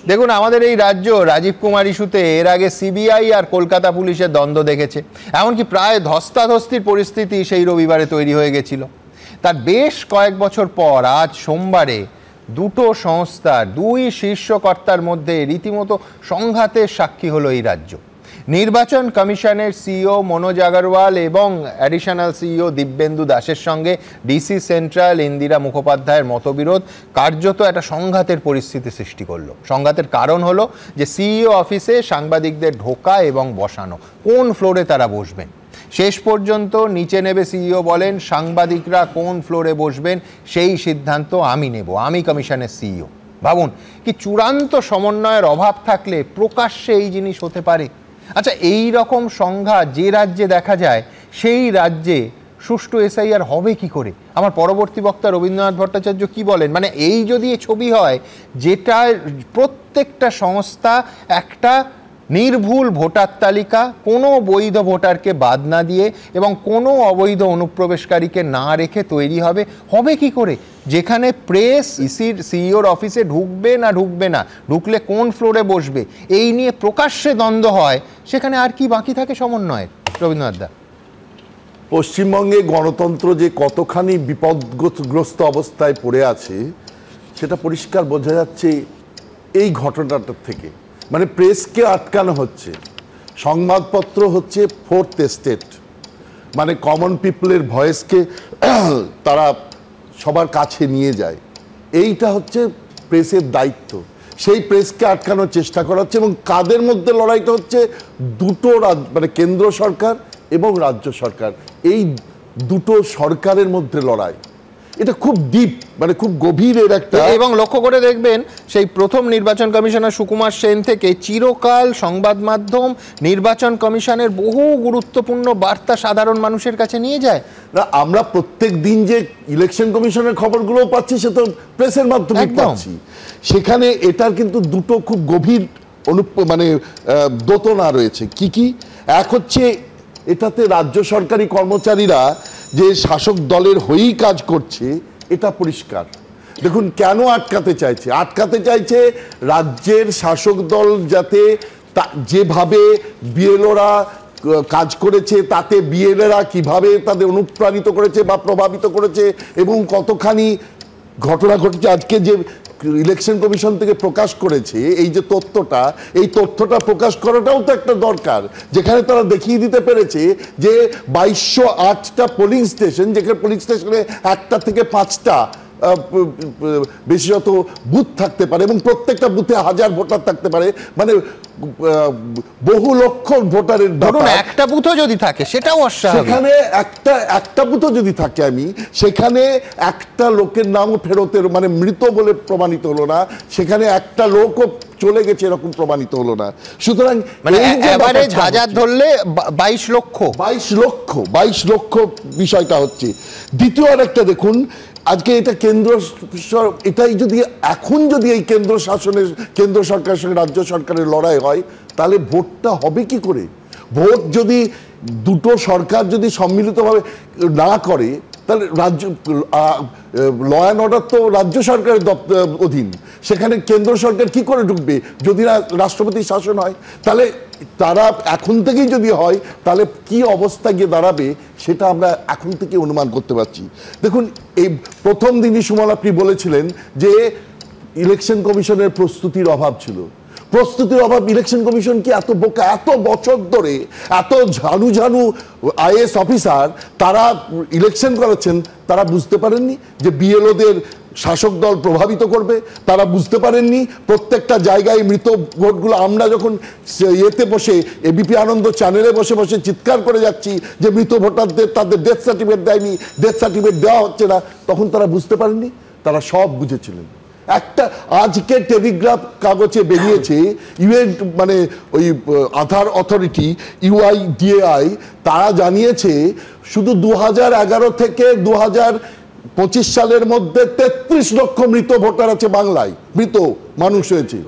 দেখুন, আমাদের এই রাজ্য রাজীব কুমার ইস্যুতে এর আগে সিবিআই আর কলকাতা পুলিশের দ্বন্দ্ব দেখেছে। এমনকি প্রায় ধস্তাধস্তির পরিস্থিতি সেই রবিবারে তৈরি হয়ে গেছিল। তার বেশ কয়েক বছর পর আজ সোমবারে দুটো সংস্থার দুই শীর্ষকর্তার মধ্যে রীতিমতো সংঘাতের সাক্ষী হলো এই রাজ্য। নির্বাচন কমিশনের সিইও মনোজ আগরওয়াল এবং অ্যাডিশনাল সিইও দিব্যেন্দু দাসের সঙ্গে ডিসি সেন্ট্রাল ইন্দিরা মুখোপাধ্যায়ের মতবিরোধ কার্যত একটা সংঘাতের পরিস্থিতি সৃষ্টি করলো। সংঘাতের কারণ হলো যে সিইও অফিসে সাংবাদিকদের ঢোকা এবং বসানো, কোন ফ্লোরে তারা বসবেন। শেষ পর্যন্ত নিচে নেবে সিইও বলেন, সাংবাদিকরা কোন ফ্লোরে বসবেন সেই সিদ্ধান্ত আমি নেব, আমি কমিশনের সিইও। ভাবুন, কি চূড়ান্ত সমন্বয়ের অভাব থাকলে প্রকাশ্যে এই জিনিস হতে পারে? আচ্ছা, এই রকম সংঘাত যে রাজ্যে দেখা যায় সেই রাজ্যে সুষ্ঠু এসআইআর হবে কি করে? আমার পরবর্তী বক্তা রবীন্দ্রনাথ ভট্টাচার্য কি বলেন, মানে এই যদি ছবি হয় যেটা প্রত্যেকটা সংস্থা একটা নির্ভুল ভোটার তালিকা, কোনো বৈধ ভোটারকে বাদ না দিয়ে এবং কোনো অবৈধ অনুপ্রবেশকারীকে না রেখে তৈরি হবে, হবে কি করে? যেখানে প্রেস ইসির সিইওর অফিসে ঢুকবে না ঢুকবে না, ঢুকলে কোন ফ্লোরে বসবে, এই নিয়ে প্রকাশ্যে দ্বন্দ্ব হয়, সেখানে আর কি বাকি থাকে সমন্বয়ের? রবীন্দ্রনাথ দা, পশ্চিমবঙ্গে গণতন্ত্র যে কতখানি বিপদগ্রস্ত অবস্থায় পড়ে আছে সেটা পরিষ্কার বোঝা যাচ্ছে এই ঘটনাটার থেকে। মানে প্রেসকে আটকানো হচ্ছে, সংবাদপত্র হচ্ছে ফোর্থ এস্টেট, মানে কমন পিপলের ভয়েসকে তারা সবার কাছে নিয়ে যায়। এইটা হচ্ছে প্রেসের দায়িত্ব। সেই প্রেসকে আটকানোর চেষ্টা করা হচ্ছে এবং কাদের মধ্যে লড়াইটা হচ্ছে? দুটো মানে কেন্দ্র সরকার এবং রাজ্য সরকার, এই দুটো সরকারের মধ্যে লড়াই। এটা খুব ডিপ, মানে খুব গভীরের একটা। এবং লক্ষ্য করে দেখবেন, সেই প্রথম নির্বাচন কমিশনার সুকুমার সেন থেকে চিরকাল সংবাদ মাধ্যম নির্বাচন কমিশনের বহু গুরুত্বপূর্ণ বার্তা সাধারণ মানুষের কাছে নিয়ে যায়। না, আমরা প্রত্যেক দিন যে ইলেকশন কমিশনের খবরগুলো পাচ্ছি সে তো প্রেসের মাধ্যমে পাচ্ছি। সেখানে এটার কিন্তু দুটো খুব গভীর মানে দোতনা রয়েছে। কি কি? এক হচ্ছে এটাতে রাজ্য সরকারি কর্মচারীরা যে শাসক দলের হয়েই কাজ করছে, এটা পরিষ্কার। দেখুন কেন আটকাতে চাইছে? আটকাতে চাইছে রাজ্যের শাসক দল যাতে যেভাবে বিএলওরা কাজ করেছে তাতে বিএলএরা কিভাবে তাদের অনুপ্রাণিত করেছে বা প্রভাবিত করেছে এবং কতখানি ঘটনা ঘটেছে। আজকে যে ইলেকশন কমিশন থেকে প্রকাশ করেছে এই যে তথ্যটা, এই তথ্যটা প্রকাশ করাটাও তো একটা দরকার, যেখানে তারা দেখিয়ে দিতে পেরেছে যে 2208টা পোলিং স্টেশন, যেখানে পোলিং স্টেশনে 1টা থেকে 5টা বিশেষত বুথ থাকতে পারে এবং প্রত্যেকটা বুথে 1000 ভোটার থাকতে পারে, মানে বহু লক্ষ ভোটারের। ধরুন একটা বুথও যদি থাকে সেটাও অস্বাভাবিক। সেখানে একটা বুথও যদি থাকে, আমি সেখানে একটা লোকের নামও ফেরতের মানে মৃত বলে প্রমাণিত হলো না, সেখানে একটা লোকও চলে গেছে এরকম প্রমাণিত হলো না। সুতরাং মানে এভারেজ হাজার ধরলে 22 লক্ষ বিষয়টা হচ্ছে। দ্বিতীয় আরেকটা দেখুন, আজকে এটা কেন্দ্র, এটাই যদি এখন যদি এই কেন্দ্র সরকারের সঙ্গে রাজ্য সরকারের লড়াই হয়, তাহলে ভোটটা হবে কি করে? ভোট যদি দুটো সরকার যদি সম্মিলিতভাবে না করে, তাহলে রাজ্য ল অ্যান্ড অর্ডার তো রাজ্য সরকারের অধীন, সেখানে কেন্দ্র সরকার কি করে ঢুকবে যদি না রাষ্ট্রপতির শাসন হয়? তাহলে তারা এখন থেকেই যদি হয় তাহলে কি অবস্থা গিয়ে দাঁড়াবে সেটা আমরা এখন থেকে অনুমান করতে পারছি। দেখুন, এই প্রথম দিনই সুমন আপনি বলেছিলেন যে ইলেকশন কমিশনের প্রস্তুতির অভাব ছিল। প্রস্তুতির অভাব? ইলেকশন কমিশন কি এত বোকা? এত বছর ধরে এত ঝানু আইএএস অফিসার তারা ইলেকশন করাচ্ছেন, তারা বুঝতে পারেননি যে বিএলওদের শাসক দল প্রভাবিত করবে? তারা বুঝতে পারেননি প্রত্যেকটা জায়গায় মৃত ভোটগুলো? আমরা যখন ইয়েতে বসে এবিপি আনন্দ চ্যানেলে বসে বসে চিৎকার করে যাচ্ছি যে মৃত ভোটারদের তাদের ডেথ সার্টিফিকেট দেয়নি, ডেথ সার্টিফিকেট দেওয়া হচ্ছে না, তখন তারা বুঝতে পারেননি? তারা সব বুঝেছিলেন। একটা আজকে টেলিগ্রাফ কাগজে বেরিয়েছে, মানে ওই আধার অথরিটি UIDAI, তারা জানিয়েছে শুধু 2011 থেকে 2025 সালের মধ্যে 33 লক্ষ মৃত ভোটার আছে বাংলায়, মৃত মানুষ হয়েছে।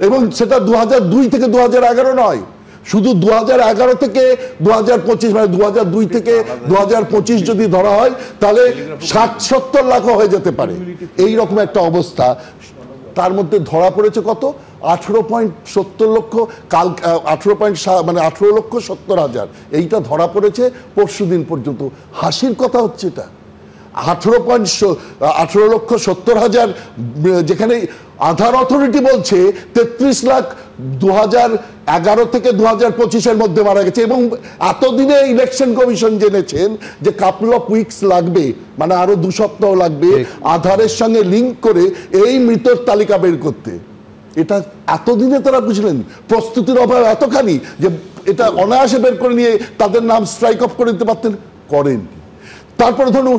এবং সেটা 2002 থেকে 2011 নয়, শুধু 2011 থেকে 2025, মানে 2002 থেকে 2025 যদি ধরা হয় তাহলে 60-70 লাখ হয়ে যেতে পারে। এই রকম একটা অবস্থা। তার মধ্যে ধরা পড়েছে কত? 18.70 লক্ষ, কাল 18,70,000 এইটা ধরা পড়েছে পরশুদিন পর্যন্ত। হাসির কথা হচ্ছে এটা। 18,70,000 যেখানে আধার অথরিটি বলছে 33 লাখ 2011 থেকে 2025-এর মধ্যে মারা গেছে, এবং এতদিনে ইলেকশন কমিশন জেনেছেন যে কাপল অফ উইকস লাগবে, মানে আরো 2 সপ্তাহ লাগবে আধারের সঙ্গে লিঙ্ক করে এই মৃতের তালিকা বের করতে। এটা এতদিনে তারা বুঝলেন, প্রস্তুতির অভাব এতখানি যে এটা অনায়াসে বের করে নিয়ে তাদের নাম স্ট্রাইক অফ করে দিতে পারতেন, করেন। তারপরে ধরুন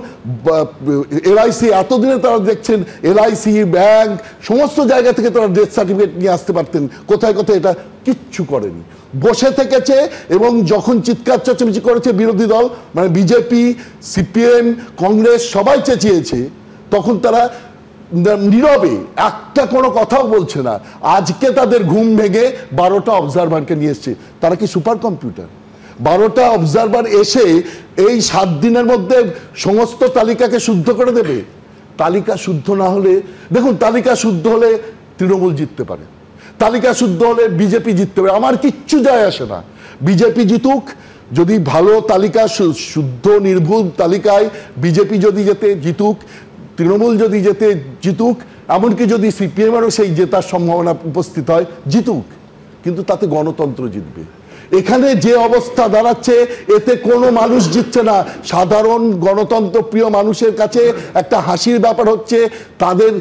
এলআইসি, এতদিনে তারা দেখছেন এলআইসি, ব্যাংক, সমস্ত জায়গা থেকে তারা ডেথ সার্টিফিকেট নিয়ে আসতে পারতেন, কোথায় কোথায় এটা কিচ্ছু করেনি, বসে থেকেছে। এবং যখন চিৎকার চেঁচামেচি করেছে বিরোধী দল, মানে বিজেপি, সিপিএম, কংগ্রেস সবাই চেঁচিয়েছে, তখন তারা নীরবে একটা কোনো কথাও বলছে না। আজকে তাদের ঘুম ভেঙে 12টা অবজারভারকে নিয়ে এসছে। তারা কি সুপার কম্পিউটার? 12টা অবজারভার এসে এই 7 দিনের মধ্যে সমস্ত তালিকাকে শুদ্ধ করে দেবে? তালিকা শুদ্ধ না হলে, দেখুন, তালিকা শুদ্ধ হলে তৃণমূল জিততে পারে, তালিকা শুদ্ধ হলে বিজেপি জিততে পারে, আমার কিচ্ছু যায় আসে না। বিজেপি জিতুক, যদি ভালো তালিকা, শুদ্ধ নির্ভুল তালিকায় বিজেপি যদি জিতুক, তৃণমূল যদি জিতুক, এমনকি যদি সিপিএমেরও সেই জেতার সম্ভাবনা উপস্থিত হয়, জিতুক, কিন্তু তাতে গণতন্ত্র জিতবে। এখানে যে অবস্থা দাঁড়াচ্ছে, এতে কোনো মানুষ জিতছে না। সাধারণ গণতন্ত্র প্রিয় মানুষের কাছে একটা হাসির ব্যাপার হচ্ছে তাদের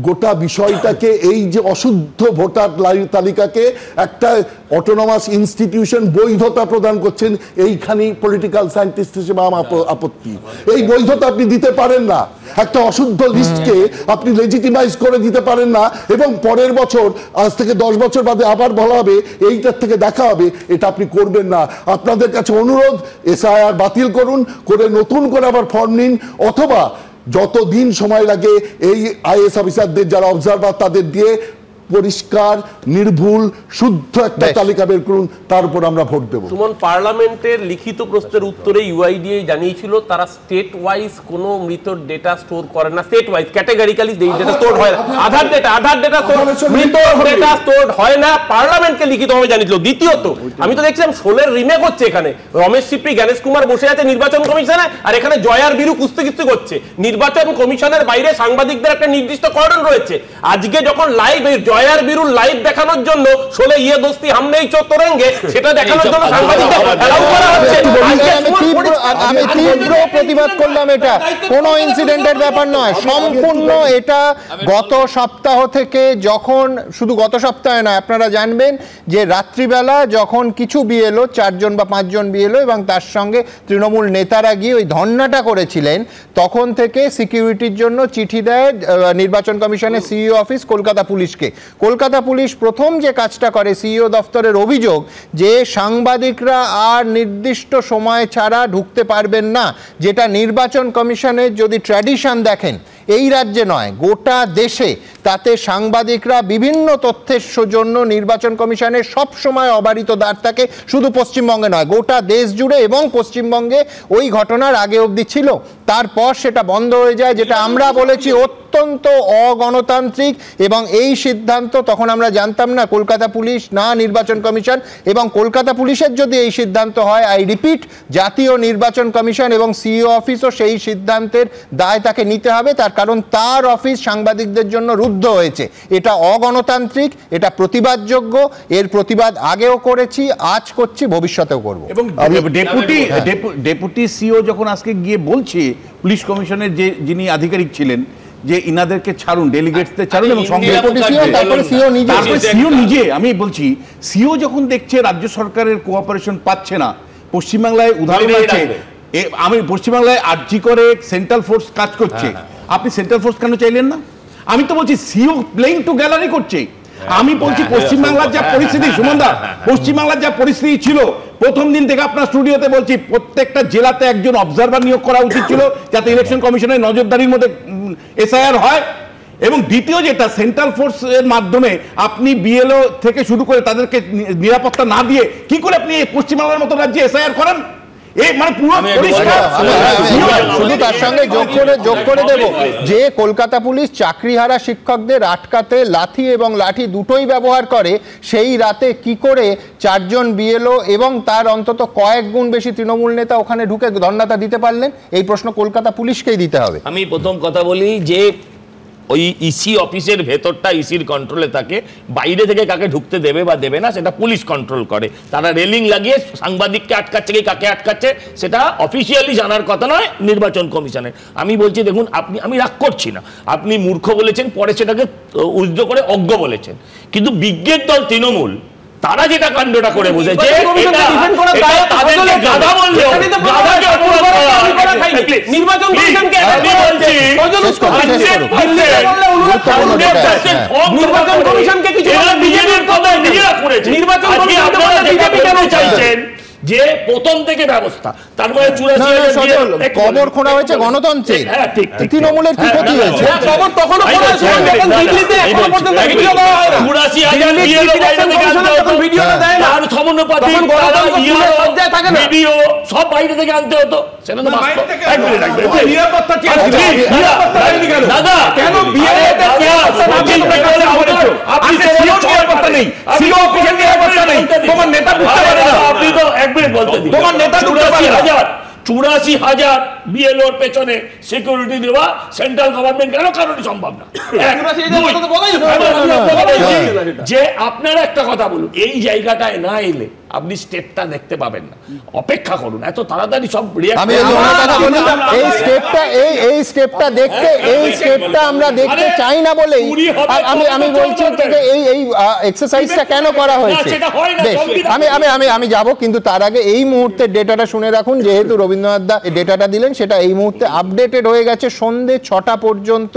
গোটা বিষয়টাকে, এই যে অশুদ্ধ ভোটার তালিকাকে একটা অটোনমাস ইনস্টিটিউশন বৈধতা প্রদান করছেন, এইখানেই পলিটিক্যাল সায়েন্টিস্ট হিসেবে আমার আপত্তি। এই বৈধতা আপনি দিতে পারেন না, একটা অশুদ্ধ লিস্টকে আপনি লেজিটিমাইজ করে দিতে পারেন না, এবং পরের বছর, আজ থেকে 10 বছর বাদে আবার বলা হবে এইটার থেকে দেখা হবে, এটা আপনি করবেন না। আপনাদের কাছে অনুরোধ, এসআইআর বাতিল করুন, করে নতুন করে আবার ফর্ম নিন, অথবা যতদিন সময় লাগে এই আইএস অফিসারদের যারা অবজারভার তাদের দিয়ে পরিষ্কার, নির্ভুল, শুদ্ধ একটা তালিকা বের করুন, তারপর আমরা ভোট দেব। সুমন, পার্লামেন্টের লিখিত প্রশ্নের উত্তরে ইউআইডিএ জানিয়েছিল তারা স্টেট ওয়াইজ কোনো মৃতর ডেটা স্টোর করে না, স্টেট ওয়াইজ ক্যাটাগরিক্যালি এই ডেটা স্টোর হয় না, আধার ডেটা মৃতর ডেটা স্টোর হয় না, পার্লামেন্টকে লিখিতভাবে জানিয়েছিল। দ্বিতীয়ত, আমি তো দেখছিলাম শোলের রিমেক হচ্ছে, এখানে রমেশ সিপ্রি, জ্ঞানেশ কুমার বসে আছে নির্বাচন কমিশনে, আর এখানে জয়ার বিরু কুস্তি করছে। নির্বাচন কমিশনের বাইরে সাংবাদিকদের একটা নির্দিষ্ট কর্ডন রয়েছে। আজকে যখন লাইভ জয়ার বিরুর লাইভ দেখানোর জন্য শোলে ইয়ে দোস্তি হামনেই চোতরঙ্গে, সেটা দেখানোর জন্য সাংবাদিকদের অ্যালাউ করা হচ্ছে। আমি তীব্র প্রতিবাদ করলাম। এটা কোনো ইনসিডেন্টের ব্যাপার নয়, সম্পূর্ণ এটা গত সপ্তাহ থেকে, যখন শুধু গত সপ্তাহে নয়, আপনারা জানবেন যে রাত্রিবেলা যখন কিছু বিএলও, 4 জন বা 5 জন বিএলও এবং তার সঙ্গে তৃণমূল নেতারা গিয়ে ওই ধর্নাটা করেছিলেন, তখন থেকে সিকিউরিটির জন্য চিঠি দেয় নির্বাচন কমিশনের সিইও অফিস কলকাতা পুলিশকে। কলকাতা পুলিশ প্রথম যে কাজটা করে, সিইও দফতরের অভিযোগ যে সাংবাদিকরা আর নির্দিষ্ট সময় ছাড়া ঢুকতে পারবেন না, যেটা নির্বাচন কমিশনের যদি ট্র্যাডিশন দেখেন এই রাজ্যে নয় গোটা দেশে, তাতে সাংবাদিকরা বিভিন্ন তথ্যের জন্য নির্বাচন কমিশনের সব সময় অবারিত দ্বার থাকে, শুধু পশ্চিমবঙ্গে নয় গোটা দেশ জুড়ে, এবং পশ্চিমবঙ্গে ওই ঘটনার আগে অবধি ছিল, তারপর সেটা বন্ধ হয়ে যায়, যেটা আমরা বলেছি অত্যন্ত অগণতান্ত্রিক। এবং এই সিদ্ধান্ত তখন আমরা জানতাম না কলকাতা পুলিশ না নির্বাচন কমিশন, এবং কলকাতা পুলিশের যদি এই সিদ্ধান্ত হয়, আই রিপিট, জাতীয় নির্বাচন কমিশন এবং সিইও অফিসও সেই সিদ্ধান্তের দায় তাকে নিতে হবে, তার কারণ তার অফিস সাংবাদিকদের জন্য রুদ্ধ হয়েছে। এটা অগণতান্ত্রিক, এটা প্রতিবাদযোগ্য, এর প্রতিবাদ আগেও করেছি, আজ করছি, ভবিষ্যতেও করব। এবং ডেপুটি সিইও যখন আজকে গিয়ে বলছে পুলিশ কমিশনের যে যিনি আধিকারিক ছিলেন যে ইনাদেরকে ছাড়ুন, ডেলিগেটসদের ছাড়ুন, এবং সিইও নিজে, আমি বলছি সিইও যখন দেখছে রাজ্য সরকারের কোঅপারেশন পাচ্ছে না, পশ্চিমবাংলায় উদাহরণ আছে, আমি পশ্চিমবাংলায় আরজি করে সেন্ট্রাল ফোর্স কাজ করছে, আপনি সেন্ট্রাল ফোর্স কেন চাইলেন না? আমি তো বলছি সিইও প্লেইং টু গ্যালারি করছে। আমি বলছি পশ্চিমবাংলার যা পরিস্থিতি, সুমনদা, পশ্চিমবাংলার যা পরিস্থিতি ছিল, প্রথম দিন থেকে আপনার স্টুডিওতে বলছি প্রত্যেকটা জেলাতে একজন অবজারভার নিয়োগ করা উচিত ছিল, যাতে ইলেকশন কমিশনের নজরদারির মধ্যে এসআইআর হয়। এবং দ্বিতীয় যেটা, সেন্ট্রাল ফোর্সের মাধ্যমে আপনি বিএলও থেকে শুরু করে তাদেরকে নিরাপত্তা না দিয়ে কি করে আপনি পশ্চিমবাংলার মতো রাজ্যে এসআইআর করেন? মানে পুরো শুধু তার সঙ্গে যোগ করে দেব যে কলকাতা পুলিশ চাকরিহারা শিক্ষকদের আটকাতে লাথি এবং লাঠি দুটোই ব্যবহার করে, সেই রাতে কি করে 4 জন বিএলও এবং তার অন্তত কয়েক গুণ বেশি তৃণমূল নেতা ওখানে ঢুকে ধর্ণাটা দিতে পারলেন? এই প্রশ্ন কলকাতা পুলিশকেই দিতে হবে। আমি প্রথম কথা বলি যে ওই ইসি অফিসের ভেতরটা ইসির কন্ট্রোলে থাকে, বাইরে থেকে কাকে ঢুকতে দেবে বা দেবে না সেটা পুলিশ কন্ট্রোল করে। তারা রেলিং লাগিয়ে সাংবাদিককে আটকাচ্ছে কি কাকে আটকাচ্ছে সেটা অফিসিয়ালি জানার কথা নয় নির্বাচন কমিশনের। আমি বলছি দেখুন, আমি রাগ করছি না, আপনি মূর্খ বলেছেন, পরে সেটাকে উদ্ধ করে অজ্ঞ বলেছেন, কিন্তু বিজ্ঞের দল তৃণমূল তারা যেটা কাণ্ডটা করে বসেছে যে প্রথম থেকে ব্যবস্থা, তার মানে 84 কবর খোঁড়া হয়েছে গণতন্ত্রে, তৃণমূলের কি ক্ষতি হয়েছে? খবর তখনও খোঁড়া হয়েছে, যখন দিল্লিতে এখনো পর্যন্ত ভিডিও দেওয়া হয় না। 84,000 ভিডিওটা দেয় না, আর সমন্বয়পাতি ভিডিও সব বাইরে থেকে আনতে হতো, সেটা তো বাস্তব। নিরাপত্তা দাদা কেন তোমার নেতা বুঝতে পারে না, আপনি তো এক মিনিট বলতে দিন, তোমার নেতা 84,000 বিএলওর পেছনে সিকিউরিটি দেওয়া সেন্ট্রাল গভর্নমেন্ট কেন কারণে সম্ভব না? যে আপনারা একটা কথা বলুন, এই জায়গাটায় না এলে আপনি স্টেপটা দেখতে পাবেন না, অপেক্ষা করুন, এত তাড়াতাড়ি সব আমি এই স্টেপটা দেখতে এই স্টেপটা আমরা দেখতে চাই না বলেই আমি বলছি যে এই এক্সারসাইজটা কেন করা হয়েছে। আমি যাব, কিন্তু তার আগে এই মুহূর্তে ডেটাটা শুনে রাখুন, যেহেতু রবীন্দ্রনাথ দা ডেটাটা দিলেন সেটা এই মুহূর্তে আপডেটেড হয়ে গেছে। সন্ধ্যে 6টা পর্যন্ত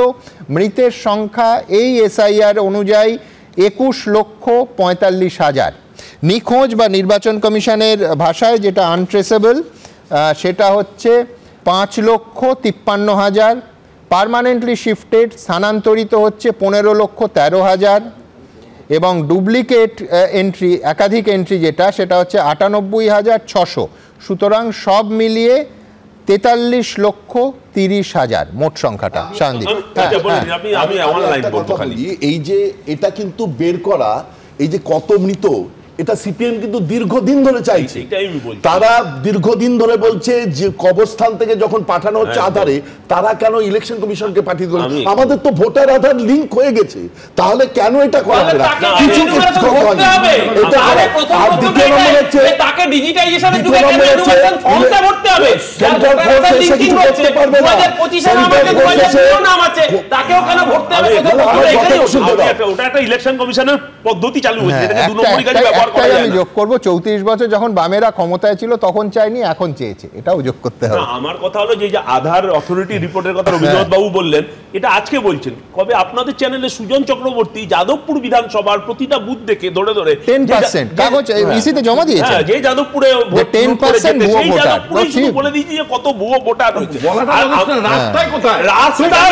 মৃতের সংখ্যা এই এসআইআর অনুযায়ী 21,45,000। নিখোঁজ বা নির্বাচন কমিশনের ভাষায় যেটা আনট্রেসেবল সেটা হচ্ছে 5,53,000। পার্মানেন্টলি শিফটেড স্থানান্তরিত হচ্ছে 15,13,000 এবং ডুপ্লিকেট এন্ট্রি একাধিক এন্ট্রি সেটা হচ্ছে 98,600। সুতরাং সব মিলিয়ে 43,30,000 মোট সংখ্যাটা। শান্তি, এই যে এটা কিন্তু বের করা, এই যে কত মৃত, এটা সিপিএম কিন্তু দীর্ঘদিন ধরে চাইছে। তারা দীর্ঘদিন ধরে বলছে যে কবরস্থান থেকে যখন পাঠানো হচ্ছে আধারে, তারা কেন ইলেকশন কমিশনকে পাঠিয়ে দিল? আমাদের তো ভোটার আধার লিঙ্ক হয়ে গেছে, তাহলে কেন এটা করা হবে না? কিছু এটা আর দ্বিতীয় নম্বর হচ্ছে তাকে ডিজিটাইজেশনের যুগে ফর্মটা ভরতে হবে, সেন্ট্রাল ফোর্স এসে কিছু করতে পারবে না, 2025 এর আমাদের 2016 নাম আছে, তাকেও কেন ভরতে হবে? ওটা একটা ইলেকশন কমিশনের পদ্ধতি চালু হয়েছে, এটাকে দু নম্বরই কাজে ব্যবহার করা যায় না। আমি যোগ করব, 34 বছর যখন বামেরা ক্ষমতায় ছিল তখন চাইনি, এখন চেয়েছে, এটাও যোগ করতে হবে। আমার কথা হলো যে আধার অথরিটি রিপোর্টের কথা রবীন্দ্রনাথ বাবু বললেন, এটা আজকে বলছেন, কবে আপনাদের চ্যানেলে সুজন চক্রবর্তী যাদবপুর বিধানসভার প্রতিটা বুথ দেখে ধরে 10% কাগজ ইসিতে জমা দিয়েছে, যে যাদবপুরে 10% ভুয়ো ভোটার, শুধু বলে দিয়েছি যে কত ভুয়ো ভোটার রয়েছে। রাস্তায় কোথায়? রাস্তায়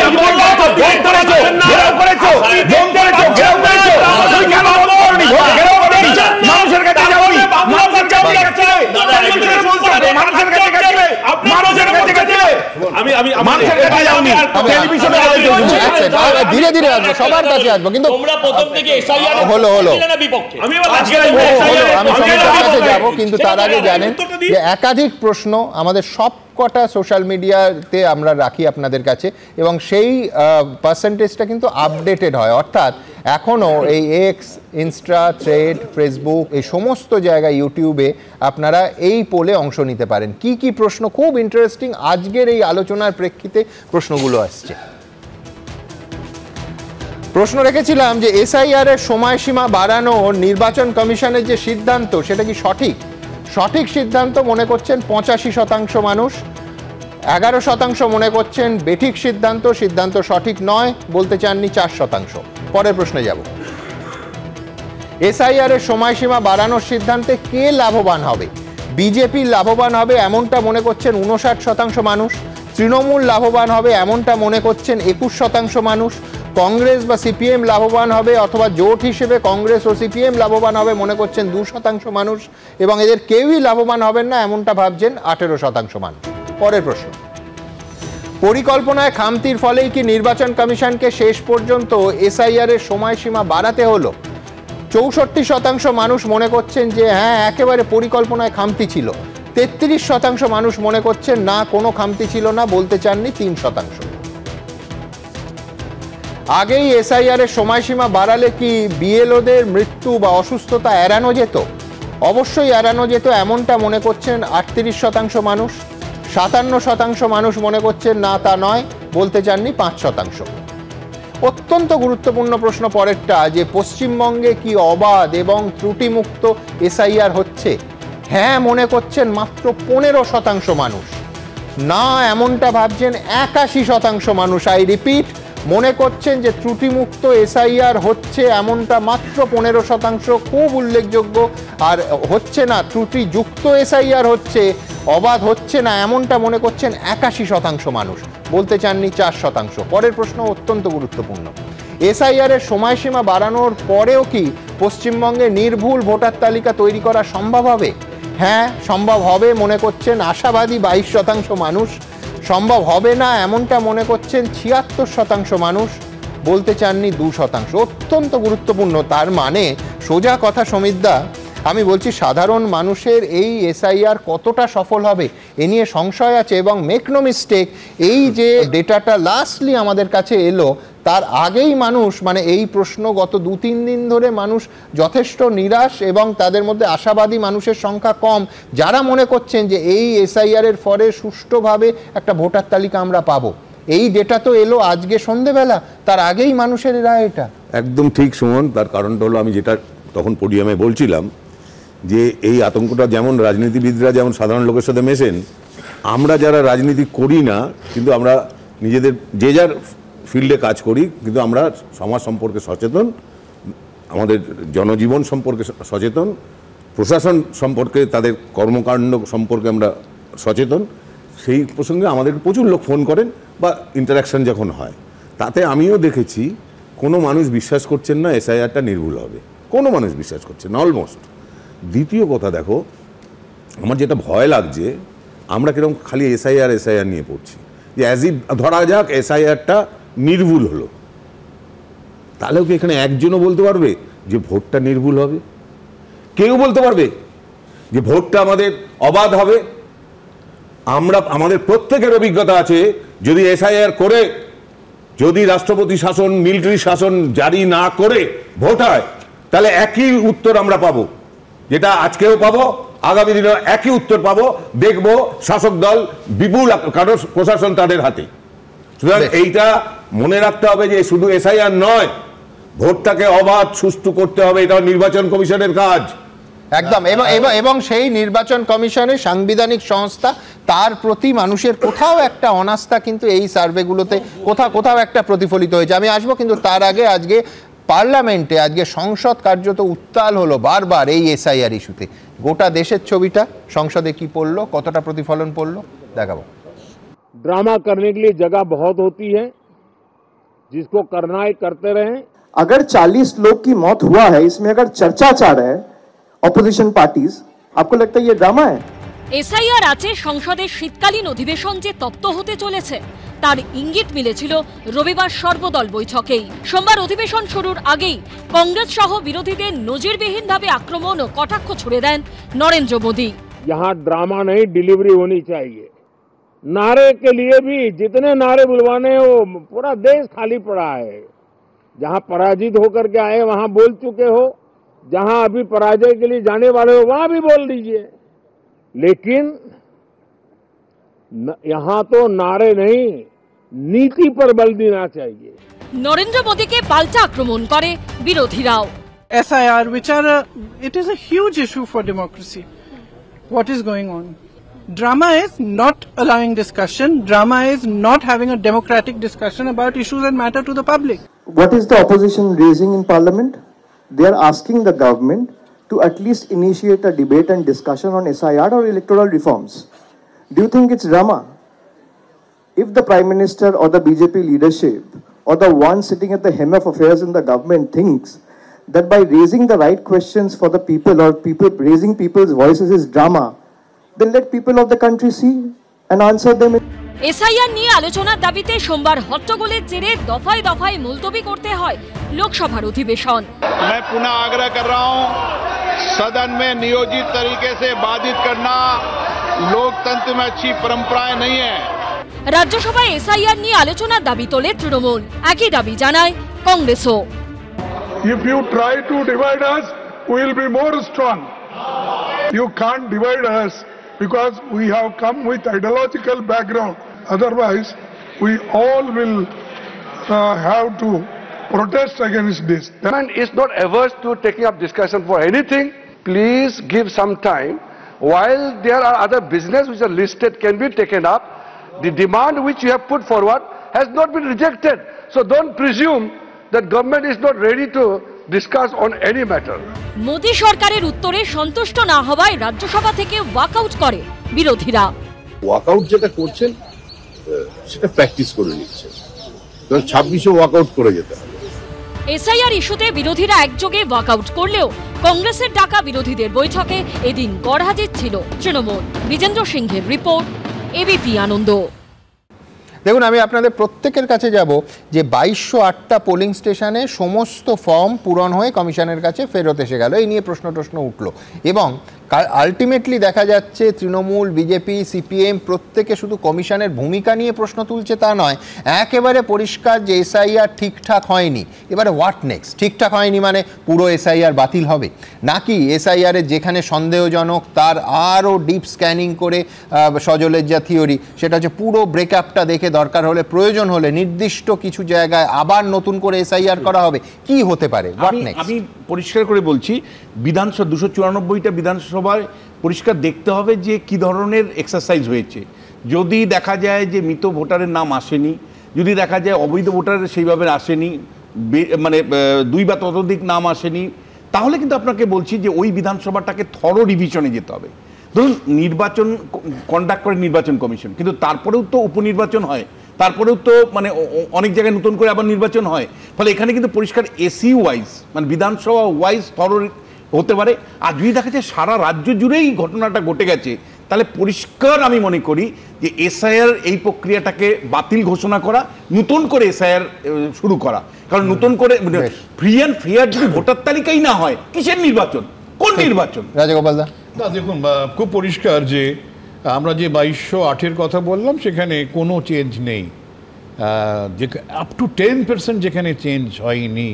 মানুষের কাছে যাওনি, মানুষের কাছে গেছে, মানুষের কাছে গেছে, মানুষের কাছে গেছে, আমি মানুষের কাছে যাওনি, টেলিভিশনে ধীরে ধীরে আসবো, সবার কাছে আসবো, কিন্তু তোমরা প্রথম থেকে এসআইআর হলো না বিপক্ষে, আমি সবার কাছে যাবো, কিন্তু তার আগে জানেন যে একাধিক প্রশ্ন আমাদের সব কটা সোশ্যাল মিডিয়াতে আমরা রাখি আপনাদের কাছে, এবং সেই পার্সেন্টেজটা কিন্তু আপডেটেড হয়, অর্থাৎ এখনও এই এক্স, ইনস্টা, থ্রেড, ফেসবুক, এই সমস্ত জায়গায়, ইউটিউবে আপনারা এই পোলে অংশ নিতে পারেন। কি কি প্রশ্ন খুব ইন্টারেস্টিং আজকের এই আলোচনার প্রেক্ষিতে প্রশ্নগুলো আসছে। প্রশ্ন রেখেছিলাম যে এসআইআর এর সময়সীমা বাড়ানো নির্বাচন কমিশনের যে সিদ্ধান্ত সেটা কি সঠিক? সঠিক সিদ্ধান্ত মনে করছেন 85% মানুষ, 11% মনে করছেন বেঠিক সিদ্ধান্ত, সিদ্ধান্ত সঠিক নয় বলতে চাননি 4%। পরের প্রশ্নে যাব। এসআইআর এর সময়সীমা বাড়ানোর সিদ্ধান্তে কে লাভবান হবে? বিজেপি লাভবান হবে এমনটা মনে করছেন 59% মানুষ, তৃণমূল লাভবান হবে এমনটা মনে করছেন 21% মানুষ, কংগ্রেস বা সিপিএম লাভবান হবে অথবা জোট হিসেবে কংগ্রেস ও সিপিএম লাভবান হবে মনে করছেন 2% মানুষ, এবং এদের কেউই লাভবান হবেন না এমনটা ভাবছেন 18% মানুষ। পরের প্রশ্ন, পরিকল্পনায় খামতির ফলেই কি নির্বাচন কমিশনকে শেষ পর্যন্ত এসআইআর এর সময়সীমা বাড়াতে হলো? 64% মানুষ মনে করছেন যে হ্যাঁ একেবারে পরিকল্পনায় খামতি ছিল। 33% মানুষ মনে করছেন না কোনো খামতি ছিল না, বলতে চাননি 3%। আগেই এসআইআর এর সময়সীমা বাড়ালে কি বিএলওদের মৃত্যু বা অসুস্থতা এড়ানো যেত? অবশ্যই এড়ানো যেত এমনটা মনে করছেন 38% মানুষ। 57% মানুষ মনে করছেন না তা নয়, বলতে চাননি 5%। অত্যন্ত গুরুত্বপূর্ণ প্রশ্ন পরেরটা, যে পশ্চিমবঙ্গে কি অবাধ এবং ত্রুটিমুক্ত এসআইআর হচ্ছে? হ্যাঁ মনে করছেন মাত্র 15% মানুষ, না এমনটা ভাবছেন 81% মানুষ। আই রিপিট, মনে করছেন যে ত্রুটিমুক্ত এসআইআর হচ্ছে এমনটা মাত্র 15%, খুব উল্লেখযোগ্য। আর হচ্ছে না ত্রুটিযুক্ত এসআইআর হচ্ছে, অবাধ হচ্ছে না এমনটা মনে করছেন 81% মানুষ, বলতে চাননি 4%। পরের প্রশ্ন অত্যন্ত গুরুত্বপূর্ণ, এসআইআর এর সময়সীমা বাড়ানোর পরেও কি পশ্চিমবঙ্গে নির্ভুল ভোটার তালিকা তৈরি করা সম্ভব হবে? হ্যাঁ সম্ভব হবে মনে করছেন আশাবাদী 22% মানুষ, সম্ভব হবে না এমনটা মনে করছেন 76% মানুষ, বলতে চাননি 2%। অত্যন্ত গুরুত্বপূর্ণ। তার মানে সোজা কথা সমিতদা, আমি বলছি সাধারণ মানুষের এই এসআইআর কতটা সফল হবে এ নিয়ে সংশয় আছে। এবং মেক নো মিস্টেক, এই যে ডেটাটা লাস্টলি আমাদের কাছে এলো তার আগেই মানুষ, মানে এই প্রশ্ন গত 2-3 দিন ধরে মানুষ যথেষ্ট নিরাশ, এবং তাদের মধ্যে আশাবাদী মানুষের সংখ্যা কম, যারা মনে করছেন যে এই এসআইআর এর ফলে সুষ্ঠুভাবে একটা ভোটার তালিকা আমরা পাবো। এই ডেটা তো এলো আজকে সন্ধেবেলা, তার আগেই মানুষের রায় এটা। একদম ঠিক সুমন, তার কারণটা হলো আমি যেটা তখন পোডিয়ামে বলছিলাম যে এই আতঙ্কটা যেমন রাজনীতিবিদরা যেমন সাধারণ লোকের সাথে মেশেন, আমরা যারা রাজনীতি করি না কিন্তু আমরা নিজেদের যে যার ফিল্ডে কাজ করি, কিন্তু আমরা সমাজ সম্পর্কে সচেতন, আমাদের জনজীবন সম্পর্কে সচেতন, প্রশাসন সম্পর্কে তাদের কর্মকাণ্ড সম্পর্কে আমরা সচেতন। সেই প্রসঙ্গে আমাদের প্রচুর লোক ফোন করেন বা ইন্টারাকশন যখন হয়, তাতে আমিও দেখেছি কোনো মানুষ বিশ্বাস করছেন না এসআইআরটা নির্ভুল হবে, কোনো মানুষ বিশ্বাস করছে না অলমোস্ট। দ্বিতীয় কথা দেখো, আমার যেটা ভয় লাগছে, আমরা কিরকম খালি এসআইআর নিয়ে পড়ছি, যে অ্যাজ ইফ ধরা যাক এসআইআরটা নির্ভুল হলো, তাহলেও কি এখানে একজনও বলতে পারবে যে ভোটটা নির্ভুল হবে? কেউ বলতে পারবে যে ভোটটা আমাদের অবাধ হবে? আমাদের প্রত্যেকের অভিজ্ঞতা আছে, যদি এসআইআর করে যদি রাষ্ট্রপতি শাসন মিলিটারি শাসন জারি না করে ভোট হয়, তাহলে একই উত্তর আমরা পাবো, যেটা আজকেও পাবো, আগামী দিনে একই উত্তর পাবো, দেখবো শাসক দল বিপুল কারণ প্রশাসন তাদের হাতে। সুতরাং এইটা মনে রাখতে হবে যে শুধু এসআইআর নয়, ভোটটাকে অবাধ সুষ্ঠু করতে হবে, এটা নির্বাচন কমিশনের কাজ। একদম। এবং সেই নির্বাচন কমিশনের সাংবিধানিক সংস্থা, তার প্রতি মানুষের কোথাও একটা অনাস্থা কিন্তু এই সার্ভেগুলোতে কোথাও একটা প্রতিফলিত হয়েছে। আমি আসবো, কিন্তু তার আগে আজকে পার্লামেন্টে, আজকে সংসদ কার্যত উত্তাল হলো বারবার এই এসআইআর ইস্যুতে। গোটা দেশের ছবিটা সংসদে কি পড়লো, কতটা প্রতিফলন পড়লো দেখাবো। ड्रामा करने के लिए जगह बहुत होती है, जिसको करना है करते रहें। अगर 40 लोग की मौत हुआ है, इसमें अगर चर्चा चाह रहे हैं অপোজিশন পার্টিজ, आपको लगता है ये ड्रामा है? এসআইআর আছে সংসদের শীতকালীন অধিবেশন যে তপ্ত হতে চলেছে তার ইঙ্গিত মিলেছিল রবিবার সর্বদল বৈঠকেই। সোমবার অধিবেশন শুরুর আগেই কংগ্রেস সহ বিরোধীদের নজিরবিহীনভাবে আক্রমণ ও কটাক্ষ ছুড়ে দেন নরেন্দ্র মোদী। यहाँ ड्रामा नहीं, डिलीवरी होनी चाहिए। नारे के लिए भी जितने नारे बुलवाने वो पूरा देश खाली पड़ा है। जहां पराजित होकर के आए वहां बोल चुके हो, जहां अभी पराजय के लिए जाने वाले हो वहां भी बोल दीजिए, लेकिन यहां तो नारे नहीं, नीति पर बल देना चाहिए। নরেন্দ্র মোদীকে পাল্টা আক্রমণ করে বিরোধীরাও। SIR, which are it is a huge issue for democracy. What is going on? Drama is not allowing discussion. Drama is not having a democratic discussion about issues that matter to the public. What is the opposition raising in parliament? They are asking the government to at least initiate a debate and discussion on SIR or electoral reforms. Do you think it's drama? If the Prime Minister or the BJP leadership or the one sitting at the helm of affairs in the government thinks that by raising the right questions for the people or raising people's voices is drama, then let people of the country see and answer them. SIR নিয়ে আলোচনার দাবিতে সোমবার হট্টগোলের জেরে দফায় দফায় মুলতবি করতে হয় লোকসভার অধিবেশন। मैं पुनः आग्रह कर रहा हूं, सदन में नियोजित तरीके से बाधित करना लोकतंत्र में अच्छी परंपराएं नहीं है। রাজ্যসভায় এসআইআর নিয়ে আলোচনার দাবি তোলে তৃণমূল, একই দাবি জানায় কংগ্রেসও। If you try to divide us, we will be more strong. You can't divide us because we have come with ideological background. Otherwise, we all will have to protest against this. The government is not averse to taking up discussion for anything. Please give some time. While there are other business which are listed can be taken up, the demand which you have put forward has not been rejected. So don't presume that government is not ready to discuss on any matter. Modi সরকারের উত্তরে সন্তুষ্ট না হওয়ায় রাজ্যসভা থেকে walkout করে বিরোধীরা। Walkout যেটা করছেন সেটা প্র্যাকটিস করে নিচ্ছেন, কারণ 26-এ ওয়াকআউট করে যেতে হবে। এসআইআর ইস্যুতে বিরোধীরা একযোগে ওয়াকআউট করলেও কংগ্রেসের ডাকা বিরোধীদের বৈঠকে এদিন গড়হাজির ছিল তৃণমূল। বিজেন্দ্র সিংহের রিপোর্ট, এবিপি আনন্দ। দেখুন, আমি আপনাদের প্রত্যেকের কাছে যাব যে 2208টা পোলিং স্টেশনে সমস্ত ফর্ম পূরণ হয়ে কমিশনের কাছে ফেরত এসে গেল, এই নিয়ে প্রশ্ন উঠল এবং আলটিমেটলি দেখা যাচ্ছে তৃণমূল, বিজেপি, সিপিএম প্রত্যেকে শুধু কমিশনের ভূমিকা নিয়ে প্রশ্ন তুলছে তা নয়, একেবারে পরিষ্কার যে এসআইআর ঠিকঠাক হয়নি। এবারে হোয়াট নেক্সট? ঠিকঠাক হয়নি মানে পুরো এসআইআর বাতিল হবে, নাকি এসআইআরের যেখানে সন্দেহজনক তার আরও ডিপ স্ক্যানিং করে সজলের যা থিওরি সেটা হচ্ছে পুরো ব্রেকআপটা দেখে দরকার হলে প্রয়োজন হলে নির্দিষ্ট কিছু জায়গায় আবার নতুন করে এসআইআর করা হবে, কি হতে পারে? What next? আমি পরিষ্কার করে বলছি, বিধানসভা 294টা বিধানসভায় পরিষ্কার দেখতে হবে যে কি ধরনের এক্সারসাইজ হয়েছে। যদি দেখা যায় যে মৃত ভোটারের নাম আসেনি, যদি দেখা যায় অবৈধ ভোটারের সেইভাবে আসেনি, মানে 2 বা ততোধিক নাম আসেনি, তাহলে কিন্তু আপনাকে বলছি যে ওই বিধানসভাটাকে থরো রিভিশনে যেতে হবে। ধরুন নির্বাচন কন্ডাক্ট করে নির্বাচন কমিশন, কিন্তু তারপরেও তো উপনির্বাচন হয়, তারপরেও তো মানে অনেক জায়গায় নতুন করে আবার নির্বাচন হয়। ফলে এখানে কিন্তু পরিষ্কার এসি ওয়াইজ মানে বিধানসভা ওয়াইজ থরো হতে পারে। আর যদি দেখা যায় সারা রাজ্য জুড়েই ঘটনাটা ঘটে গেছে, তাহলে পরিষ্কার আমি মনে করি যে এসআইআর এই প্রক্রিয়াটাকে বাতিল ঘোষণা করা, নতুন করে এসআইআর শুরু করা। কারণ নতুন করে ফ্রি অ্যান্ড ফেয়ার যদি ভোটার তালিকাই না হয়, কিসের নির্বাচন? কোন নির্বাচন? রাজগোপাল দা, না দেখুন, খুব পরিষ্কার যে আমরা যে 2208-এর কথা বললাম সেখানে কোনো চেঞ্জ নেই। যে আপ টু 10% যেখানে চেঞ্জ হয়নি,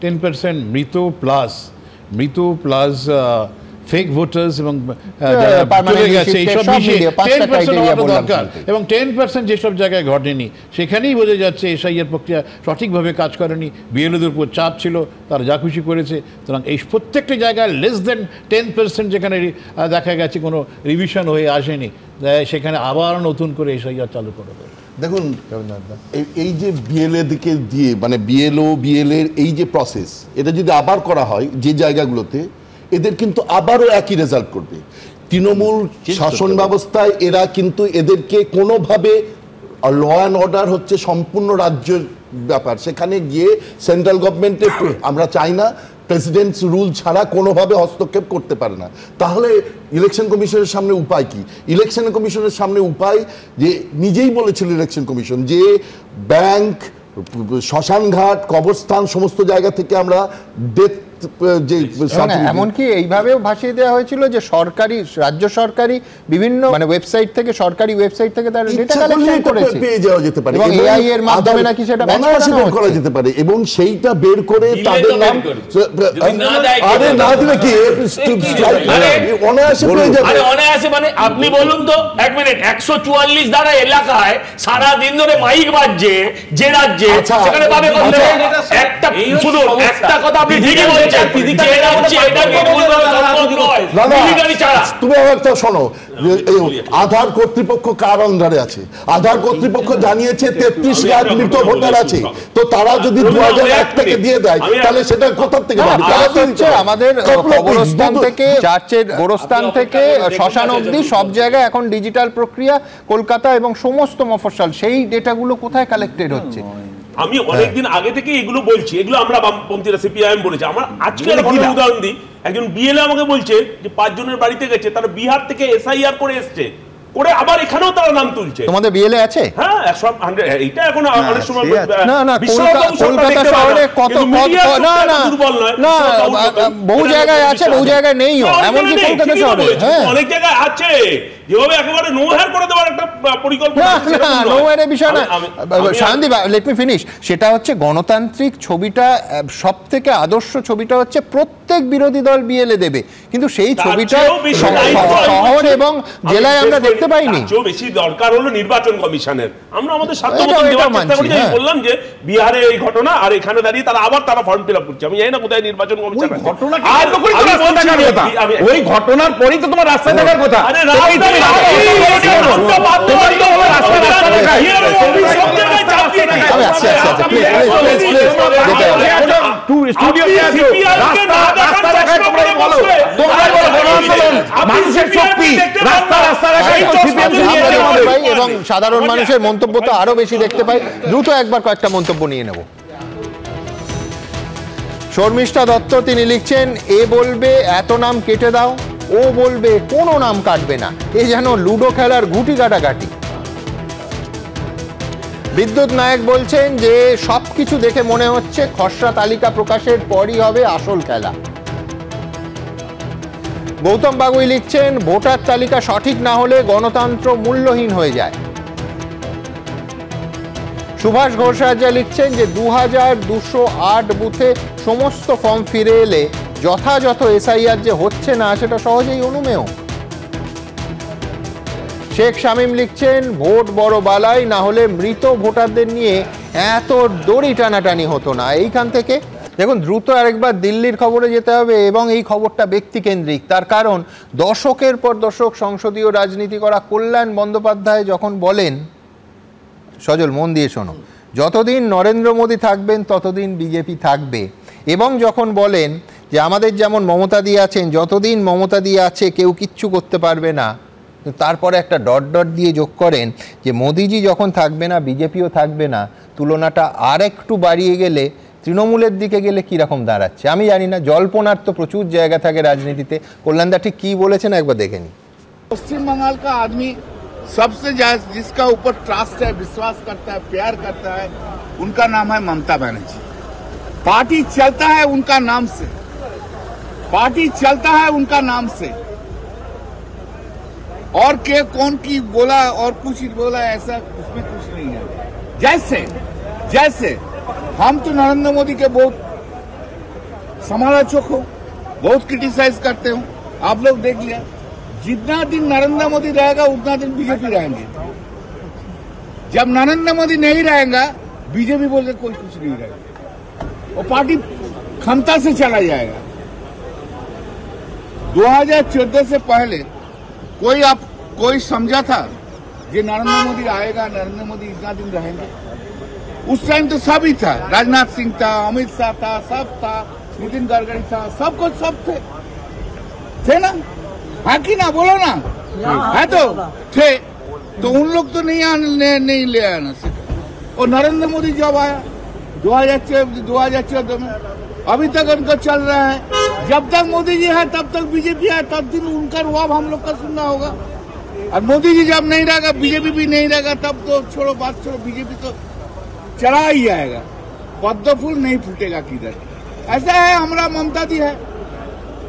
10% মৃত প্লাস ফেক ভোটার্স এবং এইসব মিশিয়ে 10% হওয়াটা দরকার, এবং 10% যেসব জায়গায় ঘটেনি সেখানেই বোঝা যাচ্ছে এসআইআর প্রক্রিয়া সঠিকভাবে কাজ করেনি, বিএলওদের উপর চাপ ছিল, তারা যা খুশি করেছে। সুতরাং এই প্রত্যেকটা জায়গায় লেস দেন 10% যেখানে দেখা গেছে কোনো রিভিশন হয়ে আসেনি, সেখানে আবার নতুন করে এসআইআর চালু করা হবে। দেখুন, এই যে বিএলএ দিকে দিয়ে মানে বিএলএর এই যে প্রসেস, এটা যদি আবার করা হয় যে জায়গাগুলোতে, এদের কিন্তু আবারও একই রেজাল্ট করবে। তৃণমূল শাসন ব্যবস্থায় এরা কিন্তু এদেরকে কোনোভাবে ল অ্যান্ড অর্ডার হচ্ছে সম্পূর্ণ রাজ্যের ব্যাপার, সেখানে গিয়ে সেন্ট্রাল গভর্নমেন্টে আমরা চাই না, প্রেসিডেন্টস রুল ছাড়া কোনোভাবে হস্তক্ষেপ করতে পারে না। তাহলে ইলেকশন কমিশনের সামনে উপায় কি? ইলেকশন কমিশনের সামনে উপায় যে নিজেই বলেছিল ইলেকশন কমিশন যে ব্যাংক, শ্মশানঘাট, কবরস্থান সমস্ত জায়গা থেকে আমরা ডেথ এমনকি এইভাবেও ভাসিয়ে দেওয়া হয়েছিল যে সরকারি, রাজ্য সরকারি বিভিন্ন মানে ওয়েবসাইট থেকে, সরকারি ওয়েবসাইট থেকে তার ডেটা কালেকশন করেছে, পেয়ে যাওয়া যেতে পারে এবং এআই এর মাধ্যমে নাকি সেটা বের করা যেতে পারে, এবং সেইটা বের করে তাদের নাম আরে না দিলে কি অনায়াসে পেয়ে যাবে। আরে অনায়াসে মানে আপনি বলুন তো, এক মিনিট, 144 দ্বারা এলাকায় সারা দিন ধরে মাইক বাজছে যে রাজ্যে, সেখানে পাবে কত? একটা শুধু একটা কথা আপনি ঠিকই বলেন, তুমি একটা শোনো, আধার কর্তৃপক্ষ কার আন্ডারে আছে? আধার কর্তৃপক্ষ জানিয়েছে 33 লাখ মৃত ভোটার আছে, তো তারা যদি 2001 থেকে দিয়ে দেয় তাহলে সেটা কোথা থেকে পাবে? আমাদের গোরস্থান থেকে, চার্চের গোরস্থান থেকে শ্মশান অবধি সব জায়গায় এখন ডিজিটাল প্রক্রিয়া, কলকাতা এবং সমস্ত মফস্বল, সেই ডেটাগুলো কোথায় কালেক্টেড হচ্ছে? আমি অনেকদিন আগে থেকে এগুলো বলছি, এগুলো আমরা বামপন্থীরা সিপিআইএম বলেছে। আমার আজকে একটা উদাহরণ দিই, একজন বিএলএ আমাকে বলছে যে 5 জনের বাড়িতে গেছে, তারা বিহার থেকে এসআইআর করে এসছে, করে আবার এখানেও তারা নাম তুলছে। তোমাদের বিএলএ আছে? হ্যাঁ, সব 100। এইটা এখন অনেক সময় না কলকাতা শহরে কত না না না বহু জায়গায় আছে, বহু জায়গায় নেইও, এমনকি কলকাতা শহরে অনেক জায়গায় আছে। যেভাবে একেবারে নোহার করে দেওয়ার একটা পরিকল্পনা, না নোহারের বিষয় না শান্তি, লেট মি ফিনিশ। সেটা হচ্ছে গণতান্ত্রিক ছবিটা, সব থেকে আদর্শ ছবিটা হচ্ছে প্রত্যেক বিরোধী দল বিএলএ দেবে, কিন্তু সেই ছবিটা শহর এবং জেলায় আমরা দেখতে পাইনি। বেশি দরকার হলো নির্বাচন কমিশনের। আমরা আমাদের স্বার্থ মতো দেওয়ার চেষ্টা করি। আমি বললাম যে বিহারে এই ঘটনা, আর এখানে দাঁড়িয়ে তারা আবার ফর্ম ফিল আপ করছে। আমি জানি না কোথায় নির্বাচন কমিশন আছে। ওই ঘটনার পরেই তো তোমার রাস্তায় থাকার কথা। এবং সাধারণ মানুষের মন্তব্য তো আরো বেশি দেখতে পাই। দ্রুত একবার কয়েকটা মন্তব্য নিয়ে নেব। শর্মিষ্ঠা দত্ত তিনি লিখছেন, এ বলবে এত নাম কেটে দাও, ও বলবে কোনো নাম কাটবে না, এ যেন লুডো খেলার গুটি কাটাকাটি। বিদ্যুৎ নায়ক বলছেন যে সবকিছু দেখে মনে হচ্ছে খসড়া তালিকা প্রকাশের পরই হবে আসল খেলা। গৌতম বাগুই লিখছেন, ভোটার তালিকা সঠিক না হলে গণতন্ত্র মূল্যহীন হয়ে যায়। সুভাষ ঘোষাচার্য লিখছেন যে 2208 বুথে সমস্ত ফর্ম ফিরে এলে যথাযথ এসআইআর যে হচ্ছে না সেটা সহজেই অনুমেয়। শেখ শামীম লিখছেন, ভোট বড় বালাই, না হলে মৃত ভোটারদের নিয়ে এত দড়ি টানাটানি হতো না। এইখান থেকে দেখুন, দ্রুত আরেকবার দিল্লির খবরে যেতে হবে, এবং এই খবরটা ব্যক্তিকেন্দ্রিক। তার কারণ, দশকের পর দশক সংসদীয় রাজনীতি করা কল্যাণ বন্দ্যোপাধ্যায় যখন বলেন, সজল মন দিয়ে শোনো, যতদিন নরেন্দ্র মোদী থাকবেন ততদিন বিজেপি থাকবে, এবং যখন বলেন যে আমাদের যেমন মমতা দি আছেন, যতদিন মমতা দি আছে কেউ কিচ্ছু করতে পারবে না, তারপরে একটা ডট ডট দিয়ে যোগ করেন যে মোদিজি যখন থাকবে না বিজেপিও থাকবে না। তুলনাটা আর একটু বাড়িয়ে গেলে তৃণমূলের দিকে গেলে কীরকম দাঁড়াচ্ছে আমি জানি না। জল্পনার তো প্রচুর জায়গা থাকে রাজনীতিতে। কল্যাণদা ঠিক কী বলেছেন একবার দেখে নি। पश्चिम बंगाल का आदमी सबसे ज्यादा जिसका ऊपर ट्रस्ट है, विश्वास करता है, प्यार करता है, उनका नाम है ममता बनर्जी। पार्टी चलता है उनका नाम से, पार्टी चलता है उनका नाम से। और के कौन की बोला और कुछ बोला, ऐसा उसमें कुछ नहीं है। जैसे हम तो नरेंद्र मोदी के बहुत समालोचक हो, बहुत क्रिटिसाइज करते हो। आप लोग देख लिया, जितना दिन नरेंद्र मोदी रहेगा उतना दिन बीजेपी रहेंगे। जब नरेंद्र मोदी नहीं रहेगा बीजेपी बोलते कोई कुछ नहीं रहेगा, वो पार्टी क्षमता से चला जाएगा। 2014 से पहले कोई समझा था कि नरेंद्र मोदी आएगा, नरेंद्र मोदी इतना दिन रहेंगे? उस टाइम तो सब ही था, राजनाथ सिंह था, अमित शाह था, सब था, नितिन गडकरी था, सब कुछ सब थे ना, है कि ना, बोलो ना, है तो थे। तो उन लोग तो नहीं ले आना सके। और नरेंद्र मोदी जब आया 2014 में, अभी तक उनका चल रहा है। जब तक मोदी जी है तब तक बीजेपी है, तब दिन उनका रुआब हम लोग का सुनना होगा। और मोदी जी जब नहीं रहेगा, बीजेपी भी नहीं रहेगा, तब तो छोड़ो बात, छोड़ो, बीजेपी तो चला ही आएगा, पद्म फूल नहीं फूटेगा किधर। ऐसा है, हमारा ममता दी है,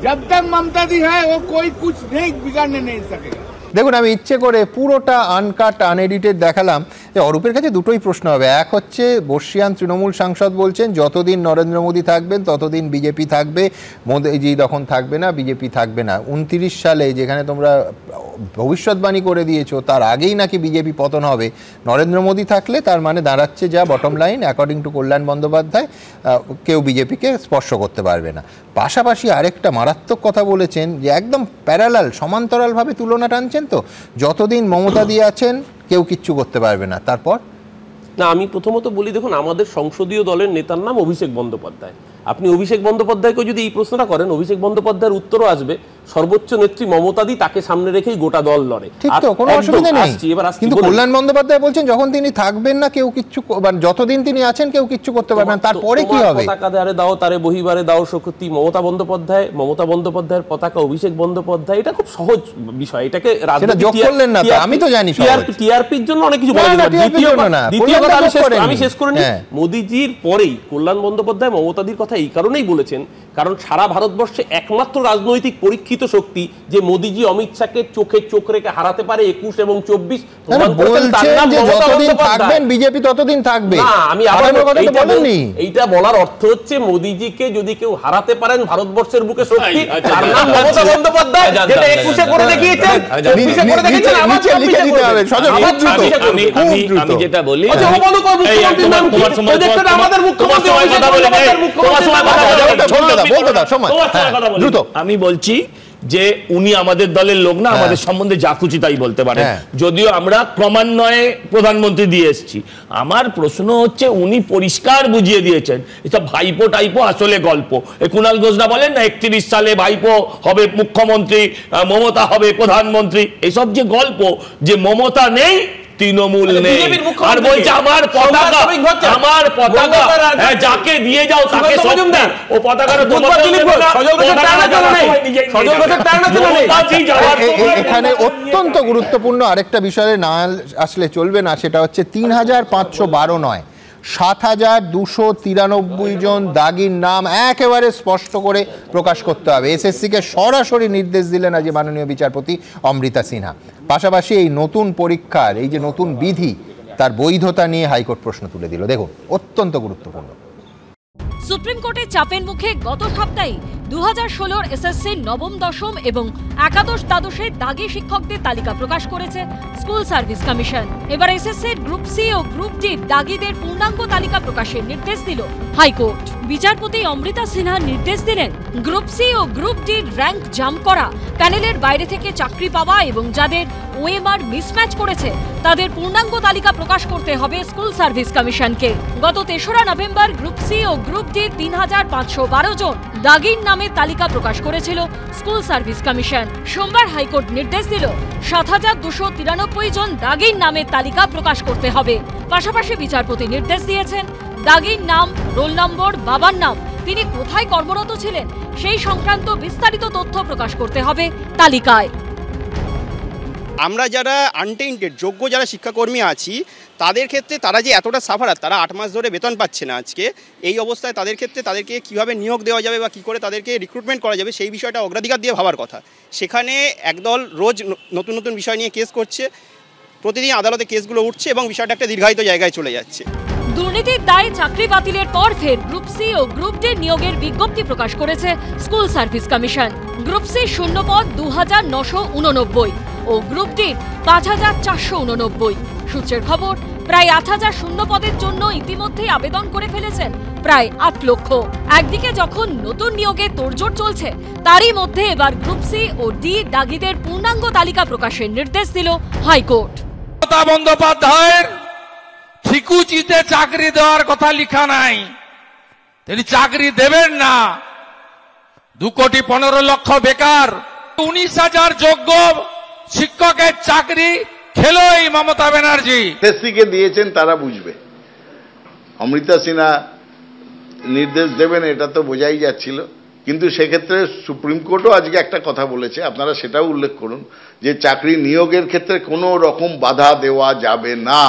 जब तक ममता दी है वो कोई कुछ नहीं बिगाड़ने नहीं सकेगा। দেখুন, আমি ইচ্ছে করে পুরোটা আনকাট আনএডিটেড দেখালাম। অরূপের কাছে দুটোই প্রশ্ন হবে। এক হচ্ছে, বর্ষিয়ান তৃণমূল সাংসদ বলছেন যতদিন নরেন্দ্র মোদী থাকবেন ততদিন বিজেপি থাকবে, মোদীজি যখন থাকবে না বিজেপি থাকবে না। 29 সালে যেখানে তোমরা ভবিষ্যৎবাণী করে দিয়েছো তার আগেই নাকি বিজেপি পতন হবে, নরেন্দ্র মোদী থাকলে তার মানে দাঁড়াচ্ছে যা বটম লাইন, অ্যাকর্ডিং টু কল্যাণ বন্দ্যোপাধ্যায়, কেউ বিজেপিকে স্পর্শ করতে পারবে না। পাশাপাশি আরেকটা মারাত্মক কথা বলেছেন যে একদম প্যারালাল, সমান্তরালভাবে তুলনা টানছেন। তো যতদিন মমতা দিয়ে আছেন কেউ কিচ্ছু করতে পারবে না। তারপর না, আমি প্রথমত বলি, দেখুন, আমাদের সংসদীয় দলের নেতার নাম অভিষেক বন্দ্যোপাধ্যায়। আপনি অভিষেক বন্দ্যোপাধ্যায়কে যদি এই প্রশ্নটা করেন, অভিষেক বন্দ্যোপাধ্যায়ের উত্তরও আসবে সর্বোচ্চ নেত্রী মমতাদি তাকে সামনে রেখেই গোটা দল লড়ে। ঠিক তো, কোনো অসুবিধা নেই। কিন্তু কল্যাণ বন্দ্যোপাধ্যায় বলছেন যখন তিনি থাকবেন না কেউ কিচ্ছু, যতদিন তিনি আছেন কেউ কিচ্ছু করতে পারবে না, তারপরে কি হবে? পতাকা দাঁড়ে দাও তারে বহিবারে দাও শক্তি, মমতা বন্দ্যোপাধ্যায়ের পতাকা অভিষেক বন্দ্যোপাধ্যায়, এটা খুব সহজ বিষয়। এটাকে যোগ করলেন না, আমি তো জানি টিআরপির জন্য অনেক কিছু বলা যায়। দ্বিতীয় কথা আমি শেষ করে নিই, মোদিজির পরেই কল্যাণ বন্দ্যোপাধ্যায় মমতাদির কথা এই কারণেই বলেছেন কারণ সারা ভারতবর্ষে একমাত্র রাজনৈতিক পরীক্ষিত শক্তি যে মোদিজি অমিত শাহকে চোখে চোখ রেখে হারাতে পারে 21 এবং 24 বিজেপি ততদিন থাকবে। আমি এইটা বলার অর্থ হচ্ছে মোদিজিকে যদি কেউ হারাতে পারেন ভারতবর্ষের বুকে শক্তি, তার নাম মমতা বন্দ্যোপাধ্যায়, যেটা 21 করে দেখিয়েছেন, 24 করে দেখিয়েছেন। আমি যেটা বলি আমি বলছি যে উনি আমাদের দলের লোক না, আমাদের সম্বন্ধে যা খুশি তাই বলতে পারেন, যদিও আমরা ক্রমান্বয়ে প্রধানমন্ত্রী দিয়ে এসেছি। আমার প্রশ্ন হচ্ছে উনি পরিষ্কার বুঝিয়ে দিয়েছেন এসব ভাইপো টাইপো আসলে গল্প। কুণাল ঘোষরা বলেন না 31 সালে ভাইপো হবে মুখ্যমন্ত্রী, মমতা হবে প্রধানমন্ত্রী, এসব যে গল্প, যে মমতা নেই তৃণমূল নেই, আর বলছে আমার পতাকা যাকে দিয়ে যাও তাকে ও পতাকার এখানে অত্যন্ত গুরুত্বপূর্ণ আরেকটা বিষয়ে না আসলে চলবে না, সেটা হচ্ছে 3512 নয় 7293 জন দাগির নাম একেবারে স্পষ্ট করে প্রকাশ করতে হবে। এসএসসিকে সরাসরি নির্দেশ দিলেন আজ মাননীয় বিচারপতি অমৃতা সিনহা। পাশাপাশি এই নতুন পরীক্ষার এই যে নতুন বিধি, তার বৈধতা নিয়ে হাইকোর্ট প্রশ্ন তুলে দিল। দেখুন, অত্যন্ত গুরুত্বপূর্ণ। সুপ্রিম কোর্টের চাপের মুখে গত সপ্তাহে 2016 এসএসসির নবম, দশম এবং একাদশ দ্বাদশের দাগি শিক্ষকদের তালিকা প্রকাশ করেছে স্কুল সার্ভিস কমিশন। এবার এসএসসির গ্রুপ সি ও গ্রুপ ডি দাগিদের পূর্ণাঙ্গ তালিকা প্রকাশের নির্দেশ দিল হাইকোর্ট। বিচারপতি অমৃতা সিনহা নির্দেশ দিলেন গ্রুপ সি ও গ্রুপ ডির র্যাঙ্ক জাম্প করা, প্যানেলের বাইরে থেকে চাকরি পাওয়া এবং যাদের ওএমআর মিসম্যাচ করেছে তাদের পূর্ণাঙ্গ তালিকা প্রকাশ করতে হবে স্কুল সার্ভিস কমিশনকে। গত 3রা নভেম্বর গ্রুপ সি ও গ্রুপ ডির 3512 জন দাগির নামের তালিকা প্রকাশ করেছিল স্কুল সার্ভিস কমিশন। সোমবার হাইকোর্ট নির্দেশ দিল 7293 জন দাগির নামের তালিকা প্রকাশ করতে হবে। পাশাপাশি বিচারপতি নির্দেশ দিয়েছেন দাগির নাম, রোল নম্বর, বাবার নাম, তিনি কোথায় কর্মরত ছিলেন সেই সংক্রান্ত বিস্তারিত তথ্য প্রকাশ করতে হবে তালিকায়। আমরা যারা আনটেইন্টেড যোগ্য যারা শিক্ষাকর্মী আছি তাদের ক্ষেত্রে তারা যে এতটা সাফারার, তারা 8 মাস ধরে বেতন পাচ্ছে না আজকে, এই অবস্থায় তাদের ক্ষেত্রে তাদেরকে কীভাবে নিয়োগ দেওয়া যাবে বা কী করে তাদেরকে রিক্রুটমেন্ট করা যাবে সেই বিষয়টা অগ্রাধিকার দিয়ে ভাবার কথা। সেখানে একদল রোজ নতুন নতুন বিষয় নিয়ে কেস করছে, প্রতিদিন আদালতে কেসগুলো উঠছে এবং বিষয়টা একটা দীর্ঘায়িত জায়গায় চলে যাচ্ছে। দুর্নীতির দায়ে চাকরি বাতিলের পর ফের গ্রুপ সি ও গ্রুপ ডি নিয়োগের বিজ্ঞপ্তি প্রকাশ করেছে school service commission. Group C শূন্য পদ 2989 ও গ্রুপ ডি 5489। সূত্রের খবর, প্রায় 8000 শূন্য পদের জন্য ইতিমধ্যেই আবেদন করে ফেলেছেন প্রায় 8 লক্ষ। একদিকে যখন নতুন নিয়োগের তোড়জোড় চলছে, তারই মধ্যে এবার গ্রুপ সি ও ডি দাগিদের পূর্ণাঙ্গ তালিকা প্রকাশের নির্দেশ দিল হাইকোর্ট। মমতা বন্দ্যোপাধ্যায়ের ঠিকুচিতে চাকরি দেওয়ার কথা লেখা নাই, তিনি চাকরি দেবেন না। 2,15,00,000 বেকার, 19,000 যোগ্য শিক্ষকের চাকরি খেলো এই মমতা ব্যানার্জি। এসএসসিকে দিয়েছেন তারা বুঝবে, অমৃতা সিনহা নির্দেশ দেবেন এটা তো বোঝাই যাচ্ছিল। কিন্তু সেক্ষেত্রে সুপ্রিম কোর্টও আজকে একটা কথা বলেছে, আপনারা সেটাও উল্লেখ করুন, যে চাকরি নিয়োগের ক্ষেত্রে কোনো রকম বাধা দেওয়া যাবে না।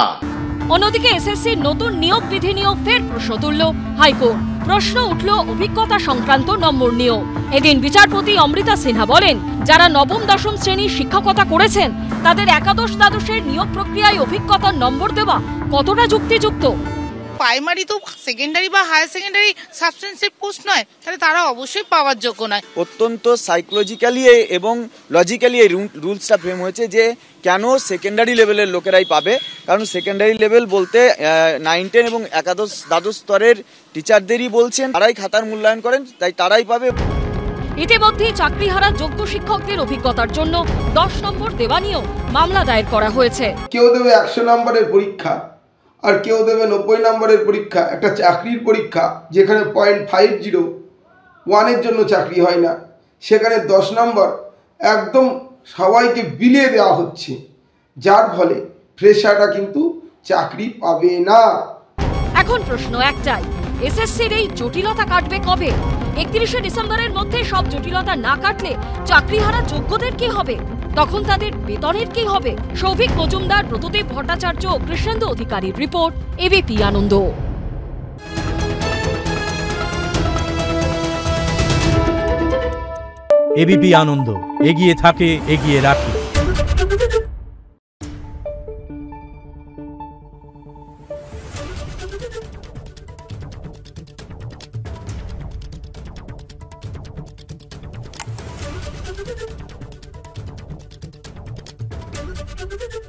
অন্যদিকে এসএসসির নতুন নিয়োগ বিধি নিয়েও ফের প্রশ্ন তুলল হাইকোর্ট। প্রশ্ন উঠল অভিজ্ঞতা সংক্রান্ত নম্বর নিয়েও। এদিন বিচারপতি অমৃতা সিনহা বলেন, যারা নবম, দশম শ্রেণীর শিক্ষকতা করেছেন তাদের একাদশ, দ্বাদশের নিয়োগ প্রক্রিয়ায় অভিজ্ঞতার নম্বর দেওয়া কতটা যুক্তিযুক্ত? প্রাইমারি তো সেকেন্ডারি বা হায়ার সেকেন্ডারি সাবস্টেন্সিভ পোস্ট নয়, তাহলে তারা অবশ্যই পাওয়ার যোগ্য নয়। অত্যন্ত সাইকোলজিক্যালি এবং লজিক্যালি এই রুলসটা ফ্রেম হয়েছে যে কেন সেকেন্ডারি লেভেলের লোকেরাই পাবে, কারণ সেকেন্ডারি লেভেল বলতে 9, 10 এবং একাদশ, দ্বাদশ স্তরের টিচারদেরই বলছেন, তারাই খাতার মূল্যায়ন করেন, তাই তারাই পাবে। ইতিমধ্যে চাকরিহারা যোগ্য শিক্ষকদের অভিজ্ঞতার জন্য 10 নম্বর দেওয়া নিয়েও মামলা দায়ের করা হয়েছে। কেউ দেবে 100 নম্বরের পরীক্ষা আর কেউ দেবে 90 নম্বরের পরীক্ষা। একটা চাকরির পরীক্ষা যেখানে 0.501-এর জন্য চাকরি হয় না, সেখানে 10 নম্বর একদম সবাইকে বিলিয়ে দেওয়া হচ্ছে, যার ফলে ফ্রেশাররা কিন্তু চাকরি পাবে না। এখন প্রশ্ন একটাই, এসএসসির এই জটিলতা কাটবে কবে? 31শে ডিসেম্বরের মধ্যে সব জটিলতা না কাটলে চাকরিহারা যোগ্যদের কি হবে? তখন তাদের বেতনের কি হবে? সৌভিক মজুমদার, ব্রতদেব ভট্টাচার্য ও কৃষ্ণেন্দু অধিকারীর রিপোর্ট, এবিপি আনন্দ। এবিপি আনন্দ, এগিয়ে থাকে, এগিয়ে রাখে। Thank you.